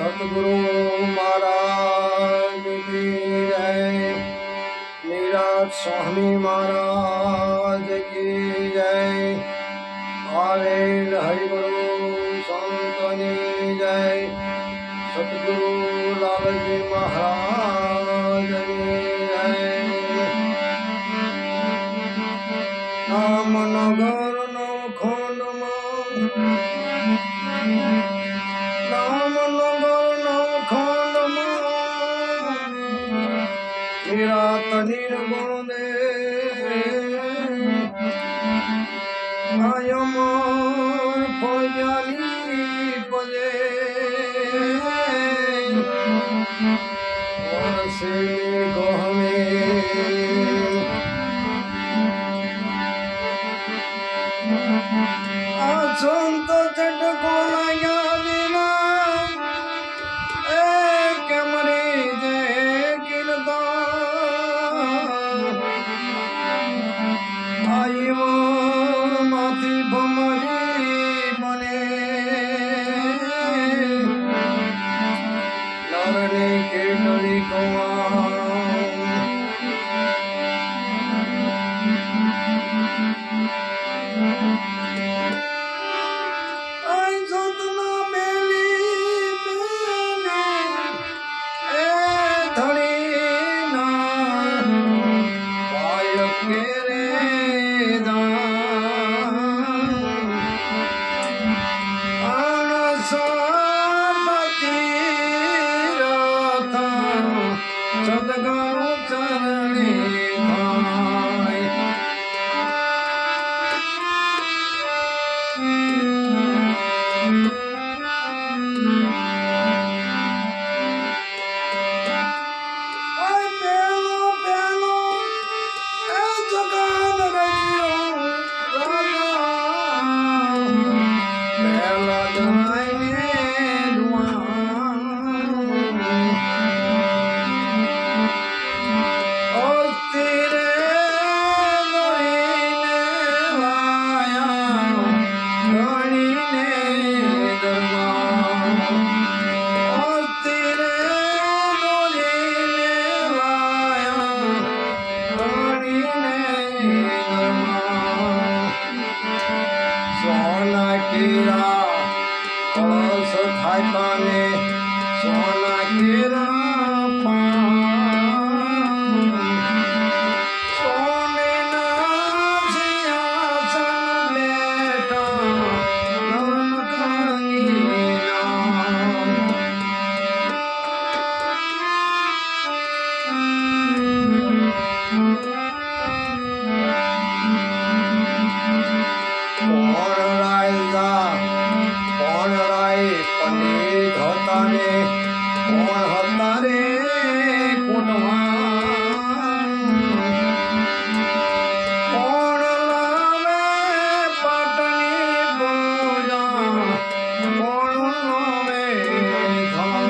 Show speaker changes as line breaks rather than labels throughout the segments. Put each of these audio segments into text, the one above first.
सतगुरु महाराज की जय। मीरा स्वामी महाराज की जय। आवेल हरिगुरु संतनी जय। सतगुरु लालजी महाराज की जय। नाम नगर नवखंड नाम नगर नवखंड निरात निर्गुण दे आयमर फज्यानी पदे वर्षे गहमे संत चटको लगा बिना एक मरीज गिरदा आई वो माथी भमरी मने नरने के डली कुआ सदगुरु चरणे थाय। पेलो पेलो ए जगन रजियो राजा पेला जनाइने दुआ सोना केरा कलश थाइपाने सोना केरा सोने ना सिंहासन लेटा नवन कांगीना पंडित होता रे कौन होता रे कोटवा कौन लावे पाटनी पूजा कौन लावे धाम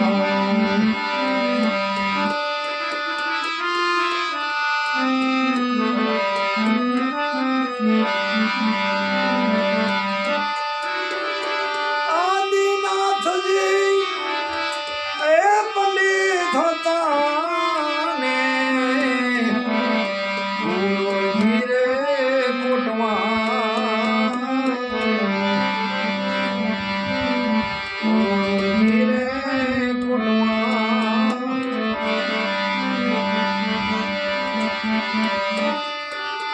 पंडित होता ने हीरे कोटवा हीरे कोटवा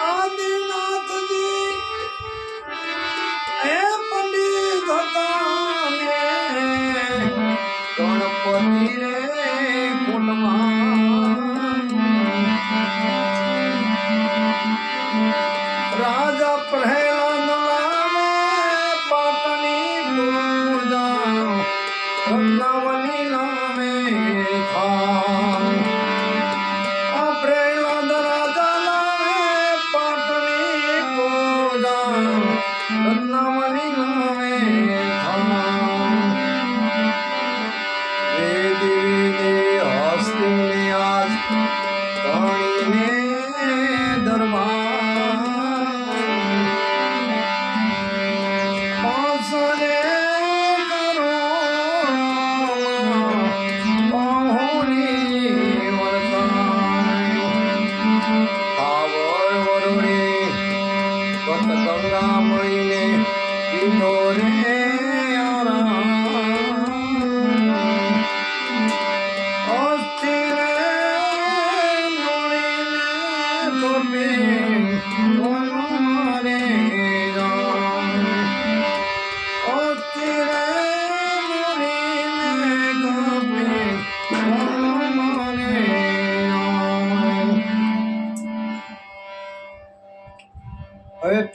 आदिनाथ जी ए पंडित होता गणपति रे कुटवा राजा प्रहलाद लावे पाटनी पूजा रत्नावली नामे था प्रहलाद राजा लावे पाटनी पूजा रत्नावली नामे था दरबार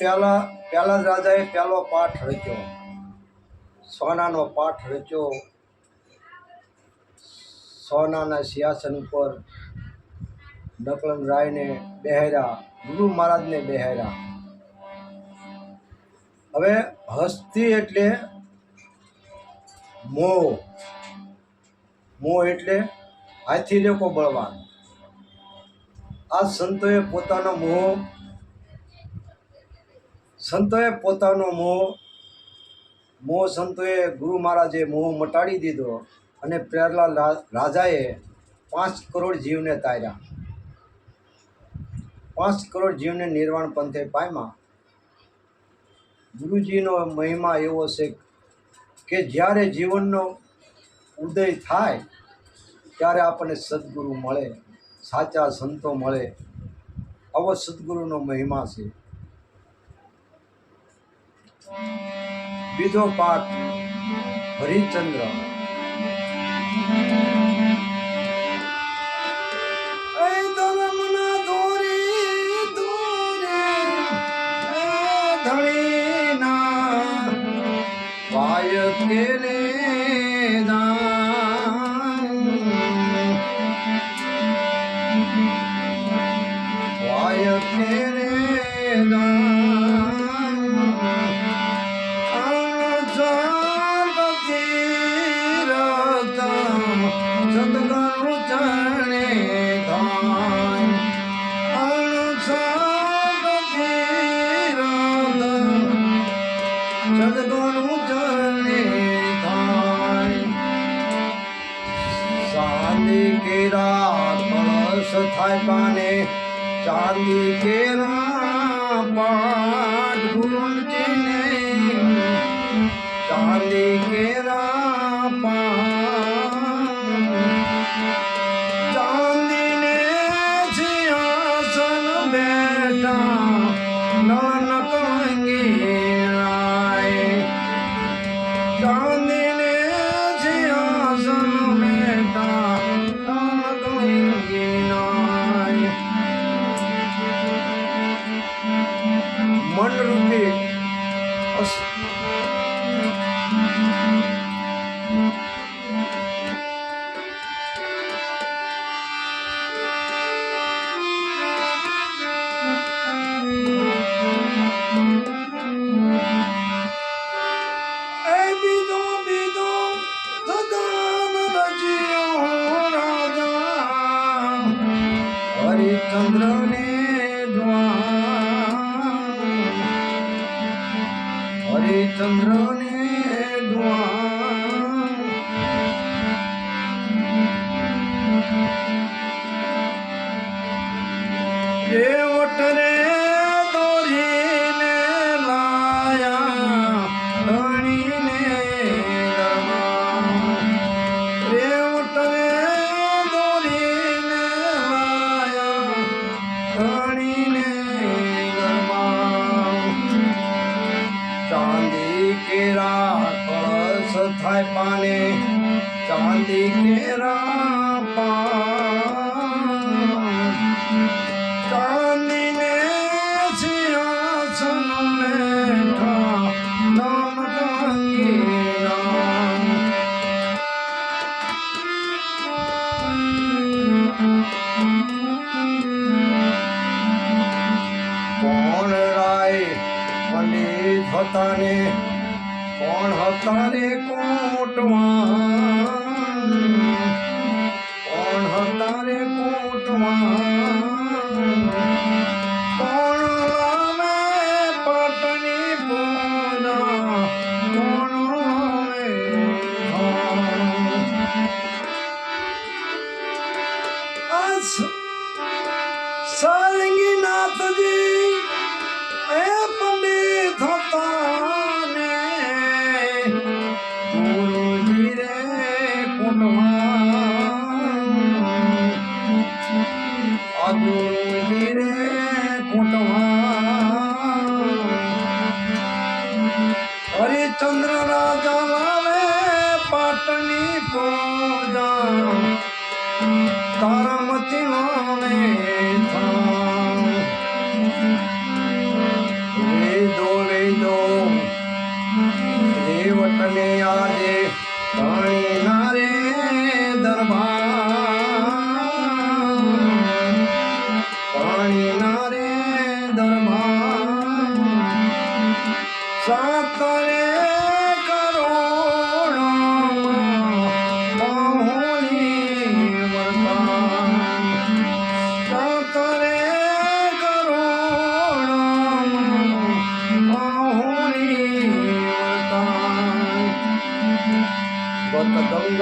પહેલા જ રાજાએ પહેલો પાઠ રચ્યો, સોનાનો પાઠ રચ્યો. સોનાના સિંહાસન ઉપર નકલન રાયને બેહાર્યા, ગુરુ મહારાજને બેહાર્યા. હવે હસ્તી એટલે મોહ, મોહ એટલે હાથી લેકો બળવાન. આ સંતોએ પોતાનો મોહ સંતોએ ગુરુ મહારાજે મોહ મટાડી દીધો અને પ્રહલાદ રાજાએ 5 કરોડ જીવને તાર્યા. 5 કરોડ જીવને નિર્વાણ પંથે પામ્યા. ગુરુજીનો મહિમા એવો છે કે જ્યારે જીવનનો ઉદય થાય ત્યારે આપણને સદગુરુ મળે, સાચા સંતો મળે. આવો સદગુરુનો મહિમા છે. બીજો પાઠ હરિચંદ્ર. વાય કેલે ચાંદી કેરા કળશ થાય પાને, ચાંદી કેરા પાઠ ગુરુજીને, ચાંદી કેરા પાઠ, ચાંદીને સિંહાસન બેઠા નન કંગી રાય, ચાંદીને સિંહાસન બેઠા નન કંગી રાય. મન રૂપી હરિચંદ્રને હરિચંદ્રને રેવટને દોરીને લાયા ધણીને દરબાર, રેવટને દોરીને લાયા ધણીને દરબાર. ચાંદી કેરા કળશ થાય પાને, ચાંદી કેરા પાઠ, ચાંદીને સિંહાસન બેઠા નામ કંગી રામ. કોણ રાય પંડિત હતા ને, કોણ હતા રે કોટવાન, કોણ હતા રે કોટવાન, કોણ લાવે પાટની પૂજા, કોણ લાવે સારંગી નાથજી એ પંડિત હતા ને,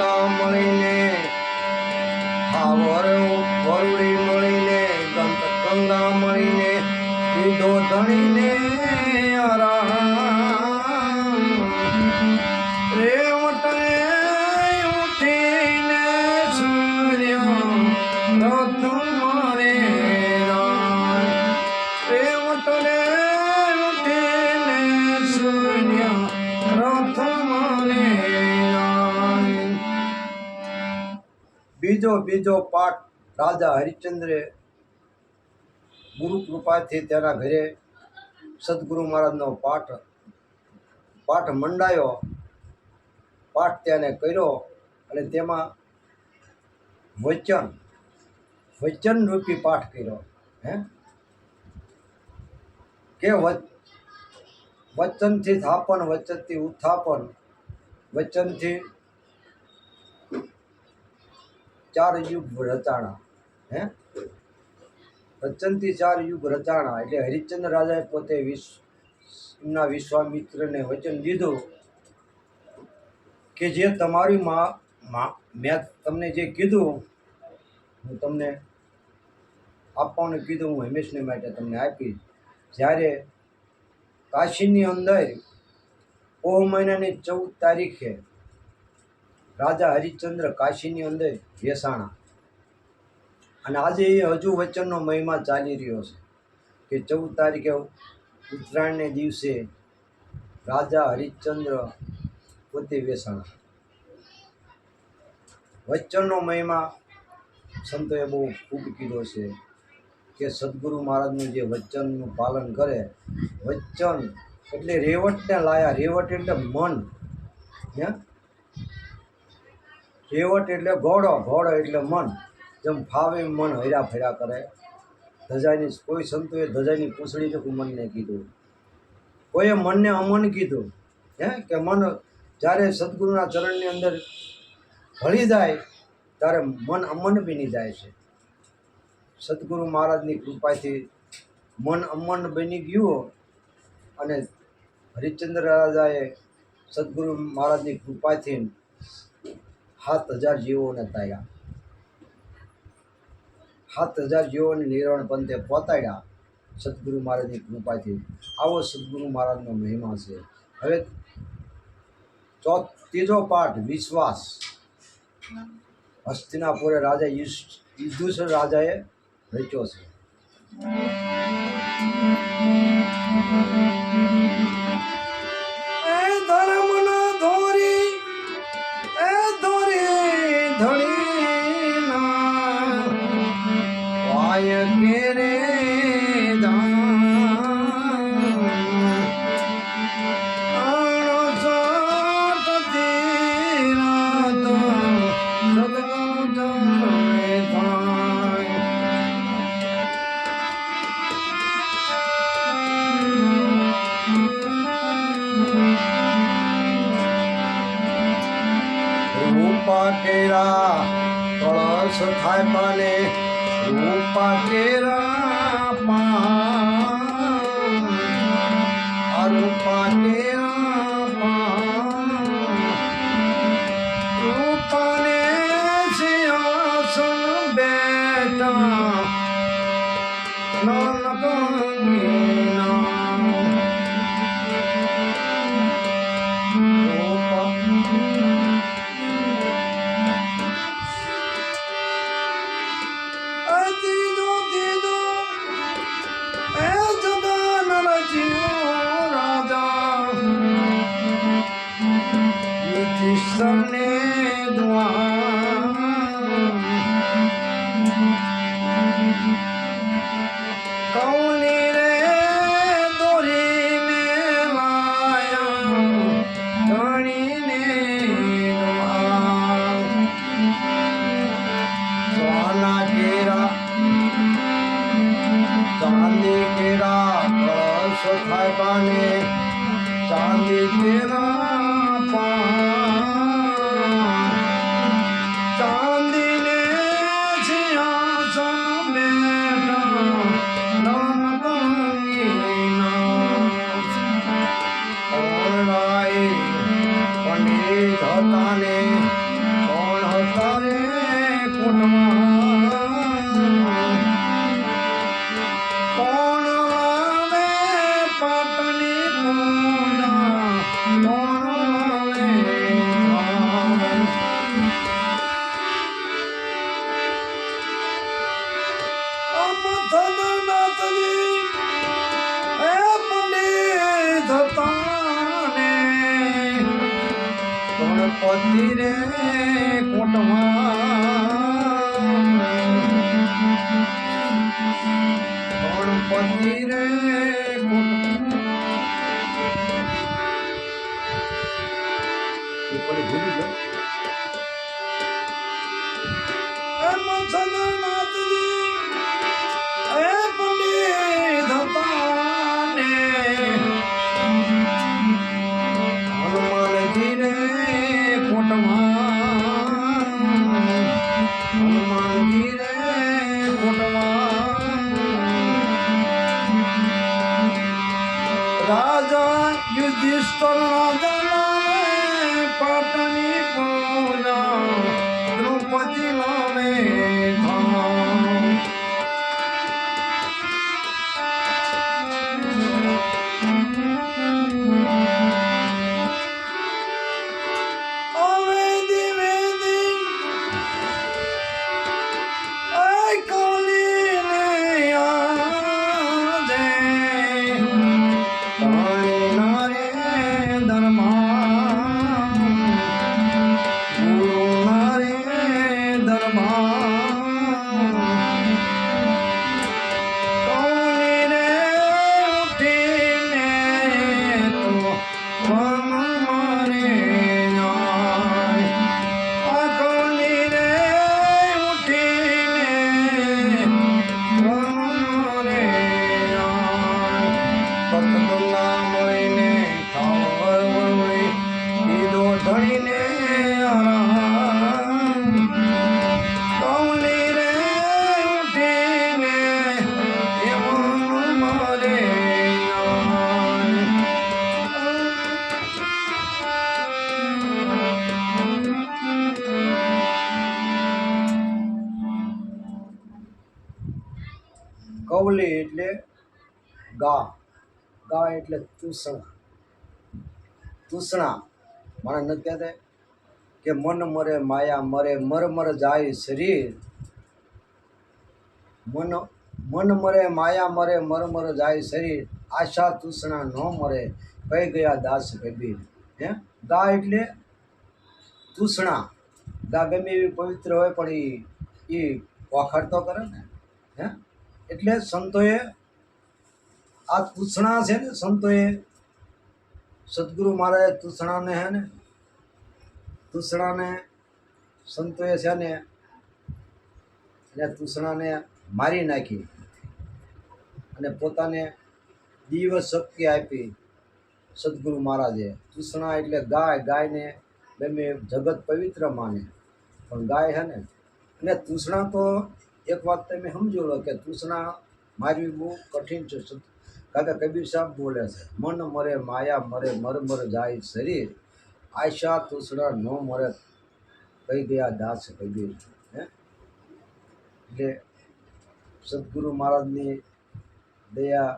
ગંગા મળીને હાવર વરુડી મળીને ગંત ગંગા મળીને પીધો ધણીને આરામ રેવટને ઉઠીને સૂર્ય રથ મારે રેવટને ઉઠીને સૂર્ય રથ મારે બીજો પાઠ રાજા હરિશ્ચંદ્રે ગુરુ કૃપાથી તેના ઘરે સદગુરુ મહારાજનો પાઠ મંડાયો, પાઠ તેને કર્યો અને તેમાં વચન રૂપી પાઠ કર્યો કે વચનથી થાપન, વચનથી ઉત્થાપન, વચનથી 4 યુગ રચાણા વચનથી 4 યુગ રચાણા. એટલે હરિશ્ચંદ્ર રાજાએ પોતે એમના વિશ્વામિત્રને વચન દીધું કે જે તમારી મેં તમને જે કીધું હું તમને આપવાનું કીધું હું હંમેશને માટે તમને આપીશ. જ્યારે કાશીની અંદર પોહ મહિનાની 14 તારીખે રાજા હરિશ્ચંદ્ર કાશીની અંદર બેસાણા અને આજે એ હજુ વચનનો મહિમા ચાલી રહ્યો છે કે 14 તારીખે ઉત્તરાયણને દિવસે રાજા હરિશ્ચંદ્ર પોતે બેસાણા. વચનનો મહિમા સંતોએ બહુ ખૂબ કીધો છે કે સદગુરુ મહારાજનું જે વચનનું પાલન કરે, વચન એટલે રેવટને લાયા, રેવટ એટલે મન, રેવટ એટલે ઘોડો, ઘોડો એટલે મન. જેમ ફાવે મન હર્યા ફર્યા કરે. ધજાની કોઈ સંતોએ ધજાની પૂંછડી નથી મનને કીધું, કોઈએ મનને અમન કીધું કે મન જ્યારે સદગુરુના ચરણની અંદર ભળી જાય ત્યારે મન અમન બની જાય છે. સદગુરુ મહારાજની કૃપાથી મન અમન બની ગયું અને હરિશ્ચંદ્ર રાજાએ સદગુરુ મહારાજની કૃપાથી 7000 જીવોને તાર્યા, 7000 જીવોને નિર્વાણ પંથે પહોંચાડ્યા સદગુરુ મહારાજની કૃપાથી. આવો સદગુરુ મહારાજનો મહિમા છે. હવે ત્રીજો પાઠ વિશ્વાસ. હસ્તિનાપુરે રાજા યુધિષ્ઠિર રાજાએ રચ્યો છે. ધર્મના ધોરી ધણીના વાય કેરે કેરા કળશ થાય પાને રૂપા કેરા પા રૂપા કેરા રૂપાને સિંહાસન બેઠા નાનક સને કૌલી રે રાજા યુધિષ્ઠિર રાજા પાટની પૂજા દ્રૌપદી નામે કવલી એટલે ગા, ગા એટલે તૂષણા. મારા નથી કહેતા કે મન મરે માયા મરે મર મર જાય શરીર. મન મરે માયા મરે મર મર જાય શરીર, આશા તૂષણા ન મરે કહી ગયા દાસ કબીર. હે ગા એટલે તૂષણા. ગા ગમે એવી પવિત્ર હોય પણ એ વખાણ તો કરે ને. હે એટલે સંતોએ આ તૂષણા છે ને, સંતોએ સદગુરુ મહારાજે તૂષણાને હે ને, તૂષણાને સંતોએ છે ને એટલે તૂષણાને મારી નાખી અને પોતાને દિવ્ય શક્તિ આપી સદગુરુ મહારાજે. તૂષણા એટલે ગાય, ગાયને ગમે જગત પવિત્ર માને પણ ગાય હે ને. અને તૂષણા તો એક વાત તમે સમજો લો કે તૂષણા મારવી બહુ કઠિન છે. કારણ કે કબીર સાહેબ બોલે છે, મન મરે માયા મરે મર મર જાય શરીર, આશા તૂષણા ન મરે કહી ગયા દાસ કબીર. હે એટલે સદગુરુ મહારાજની દયા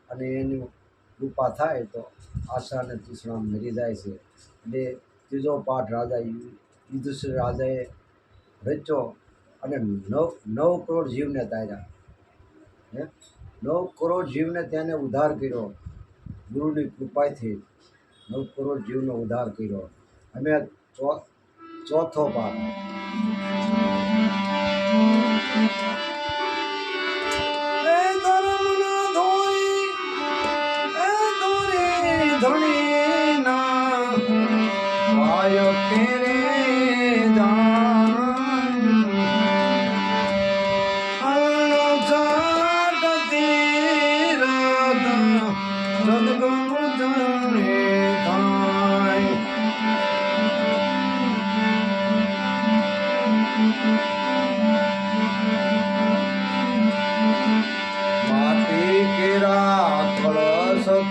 અને એની કૃપા થાય તો આશા અને તૃષ્ણા મરી જાય છે. એટલે ત્રીજો પાઠ રાજા યુધિષ્ઠિર રાજાએ રચ્યો અને 9 કરોડ જીવને તાર્યા. 9 કરોડ જીવને તેને ઉદ્ધાર કર્યો. ગુરુની કૃપાથી 9 કરોડ જીવનો ઉદ્ધાર કર્યો. અમે ચોથો પાઠ ધણી ના વાય કેરે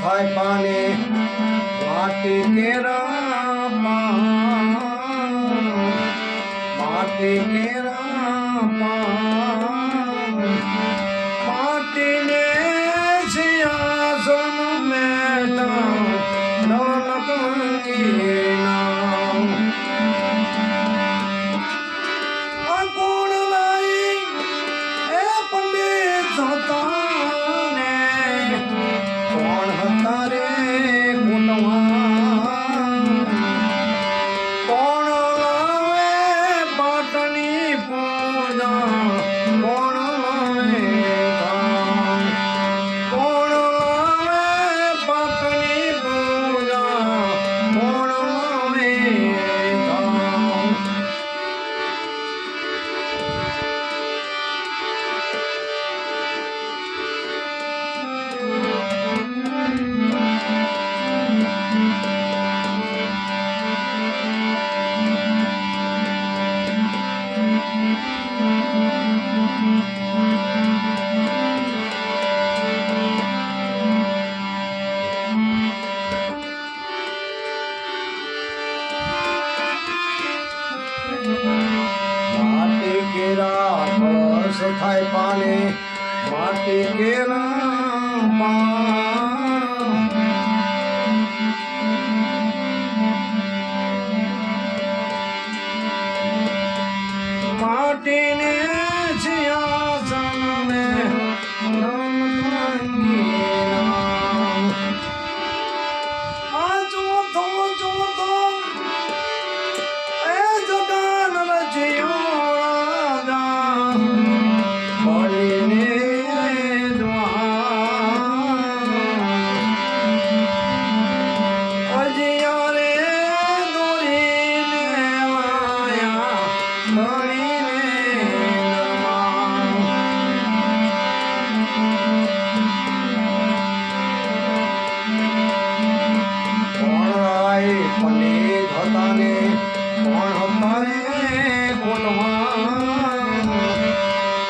થાય પાને માટી કેરા માટી કેરા માટીને સિંહાસન મેટા નવલકંકી નામ કોણ લાઈ એ પંડિત હતા તારે કોણ લાવે પાટની પૂજા, કોણ લાવે કોણ લાવે પાટની પૂજા, કોણ લાવે થાય પાને માટી કેરા માટીને સિંહાસનને પંડિત હતા ને કોણ હતા રે કોટમાં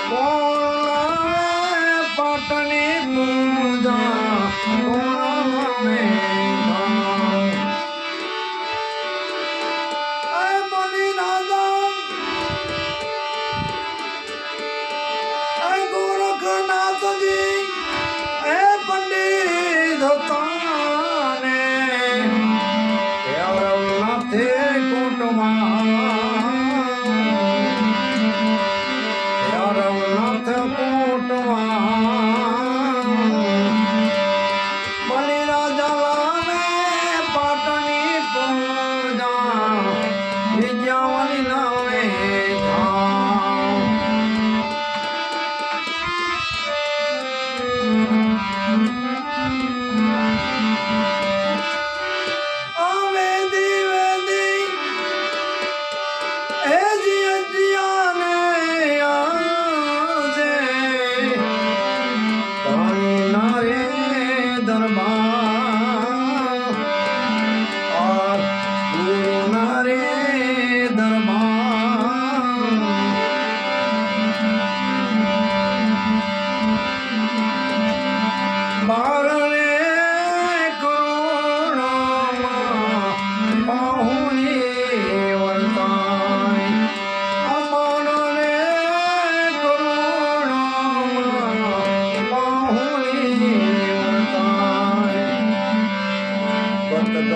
કોણ પાટની પૂજા કોણ બલી રાજા ગોરખનાથજી એ પંડિત હતા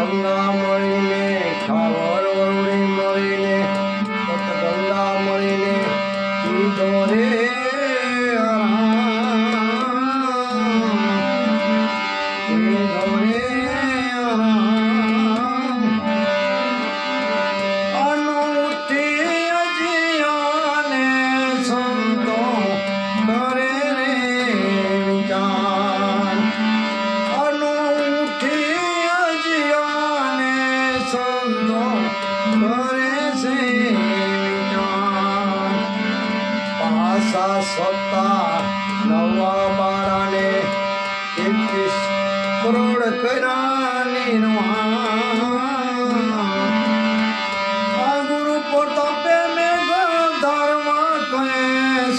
ગંગા મળીને ખાવર વરુડી મળીને ગંગા મળીને કીધો રે સત્તા નવા બારાને 31 કરોડ કર્યાની આ ગુરુ પ્રતાપે મેં ધર્મ કહે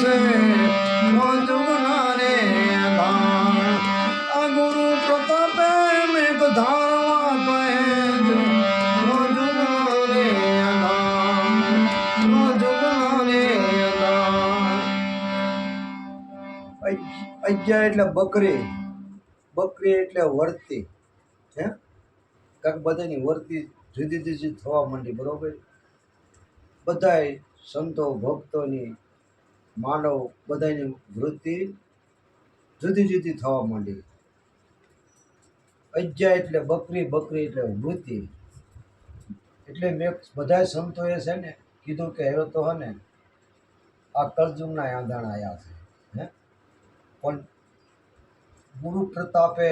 છે જુગનારે દાન આ ગુરુ પ્રતાપે મેં ધર્મ કહે છે જુગનારે દાન જુગનારે અજ્ઞા એટલે બકરી, બકરી એટલે વર્તી હે કારણ બધાની વર્તી જુદી જુદી થવા માંડી. બરોબર, બધાય સંતો ભક્તોની માનવ બધાની વૃત્તિ જુદી જુદી થવા માંડી. અજ્ઞા એટલે બકરી, બકરી એટલે વૃત્તિ. એટલે મેં બધા સંતોએ છે ને કીધું કે હવે તો હે ને આ કળજુગના આંધાણા આવ્યા છે હે. પણ ગુરુ પ્રતાપે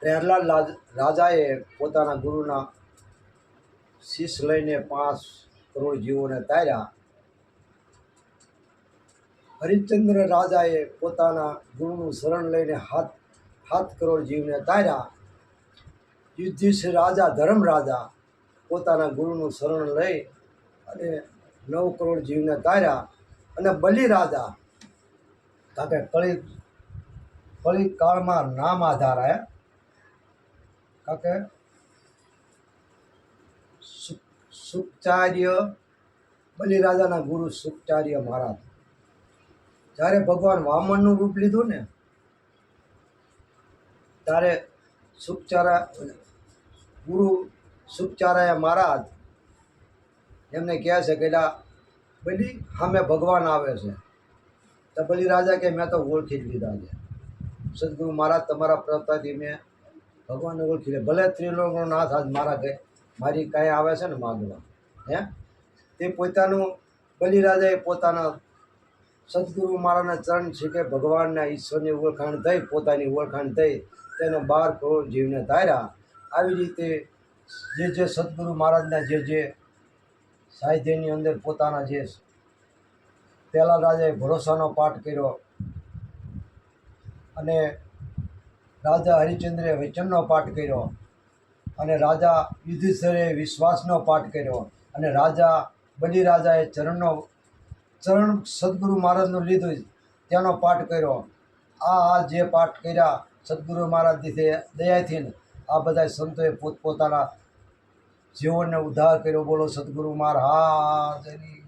પ્રહલાદ રાજાએ પોતાના ગુરુના શીશ લઈને 5 કરોડ જીવોને તાર્યા. હરિશ્ચંદ્ર રાજાએ પોતાના ગુરુનું શરણ લઈને 7 કરોડ જીવને તાર્યા. યુધિષ્ઠિર રાજા ધર્મ રાજા પોતાના ગુરુનું શરણ લઈ અને 9 કરોડ જીવને તાર્યા. અને બલિ રાજા કારણ કે કળી કાળમાં નામ આધાર આવ્યા કારણ કે શુક્રાચાર્ય બલિરાજાના ગુરુ સુખચાર્ય મહારાજ જ્યારે ભગવાન વામનનું રૂપ લીધું ને ત્યારે સુખચારા ગુરુ સુખચારાયા મહારાજ એમને કહે છે કે લા બલી સામે ભગવાન આવે છે. તો બલિરાજા કે મેં તો ઓળખી જ લીધા છે. સદગુરુ મહારાજ તમારા પ્રતાપથી મેં ભગવાનને ઓળખી લે. ભલે ત્રિલોકનો નાથ આજ મારી કાંઈ આવે છે ને માગવા હે તે પોતાનું બલિરાજાએ પોતાના સદગુરુ મહારાજના ચરણ છે કે ભગવાનના ઈશ્વરની ઓળખાણ થઈ, પોતાની ઓળખાણ થઈ, તેને 12 કરોડ જીવને ધાર્યા. આવી રીતે જે સદગુરુ મહારાજના જે સાહિત્યની અંદર પોતાના જે પહેલાં રાજાએ ભરોસાનો પાઠ કર્યો અને રાજા હરિચંદ્રે વચનનો પાઠ કર્યો અને રાજા યુધિષ્ઠિરે વિશ્વાસનો પાઠ કર્યો અને રાજા બલિરાજાએ ચરણ સદગુરુ મહારાજનું લીધું તેનો પાઠ કર્યો. આ જે પાઠ કર્યા સદગુરુ મહારાજની દયાથી ને આ બધા સંતોએ પોતપોતાના જીવનને ઉદ્ધાર કર્યો. બોલો સદગુરુ મહારાજની